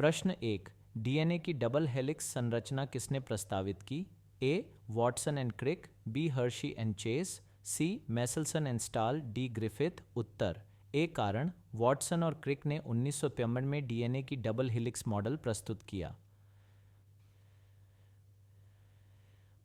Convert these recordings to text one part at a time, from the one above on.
प्रश्न 1, डीएनए की double helix संरचना किसने प्रस्तावित की? A. Watson and Crick, B. Hershey and Chase, C. Meselson and Stahl, D. Griffith. उत्तर ए कारण वॉटसन और क्रिक ने 1953 में डीएनए की डबल हेलिक्स मॉडल प्रस्तुत किया।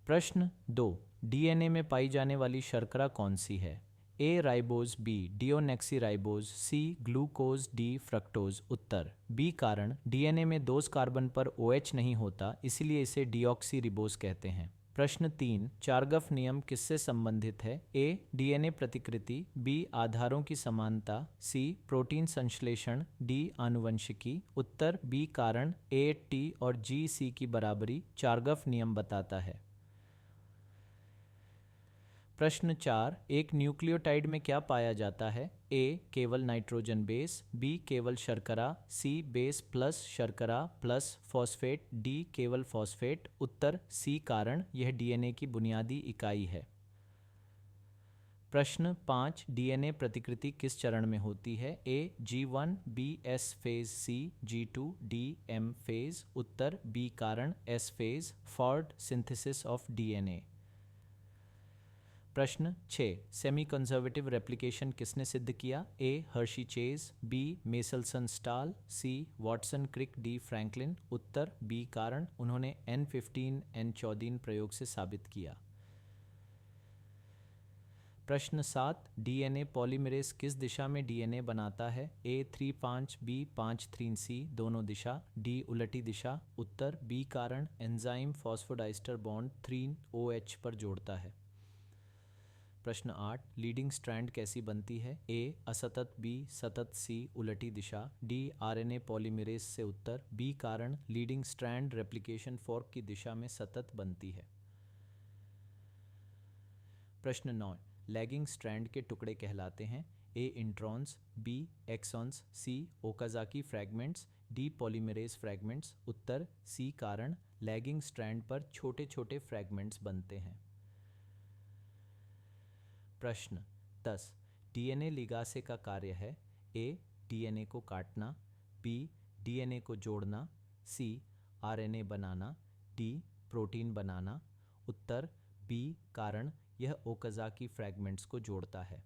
प्रश्न 2, डीएनए में पाई जाने वाली शर्करा कौन सी है? A. Ribose, B. Deoxyribose, C. Glucose, D. Fructose. उत्तर बी कारण डीएनए में 2 कार्बन पर OH नहीं होता, इसलिए इसे डीऑक्सीरिबोज कहते हैं। प्रश्न 3, चारगफ नियम किससे संबंधित है? ए. डीएनए प्रतिकृति, बी. आधारों की समानता, सी. प्रोटीन संश्लेषण, डी. आनुवंशिकी। उत्तर बी कारण A, T और G, C की बराबरी चारगफ नियम बताता है। प्रश्न 4, एक न्यूक्लियोटाइड में क्या पाया जाता है? ए. केवल नाइट्रोजन बेस, बी. केवल शर्करा, सी. बेस प्लस शर्करा प्लस फॉस्फेट, डी. केवल फॉस्फेट। उत्तर सी कारण यह डीएनए की बुनियादी इकाई है। प्रश्न 5, डीएनए प्रतिकृति किस चरण में होती है? A. G1, B. S phase, C. G2, D. M phase. उत्तर बी कारण S phase, for synthesis of DNA. प्रश्न 6, सेमी कंजर्वेटिव रेप्लिकेशन किसने सिद्ध किया? A. Hershey Chase, B. Meselson Stahl, C. Watson Crick, D. Franklin. उत्तर B कारण उन्होंने N15 N14 प्रयोग से साबित किया। प्रश्न 7, डीएनए पॉलीमरेज किस दिशा में डीएनए बनाता है? ए. 3'5, बी. 5'3'C दोनों दिशा, डी. उलटी दिशा। उत्तर बी कारण एंजाइम फॉस्फोडाइस्टर बॉन्ड 3OH पर जोड़ता है। प्रश्न 8, लीडिंग स्ट्रैंड कैसी बनती है? ए. असतत, बी. सतत, सी. उलटी दिशा, डी. आरएनए पॉलीमरेज से। उत्तर बी कारण लीडिंग स्ट्रैंड रेप्लिकेशन फॉर्क की दिशा में सतत बनती है। प्रश्न 9, लैगिंग स्ट्रैंड के टुकड़े कहलाते हैं? A. Introns, B. Exons, C. Okazaki fragments, D. Polymerase fragments. उत्तर सी कारण लैगिंग स्ट्रैंड पर छोटे छोटे फ्रैगमेंट्स बनते हैं। प्रश्न 10, डीएनए लिगासे का कार्य है? ए. डीएनए को काटना, बी. डीएनए को जोड़ना, सी. आरएनए बनाना, डी. प्रोटीन बनाना। उत्तर बी कारण यह ओकाजाकी फ्रैगमेंट्स को जोड़ता है।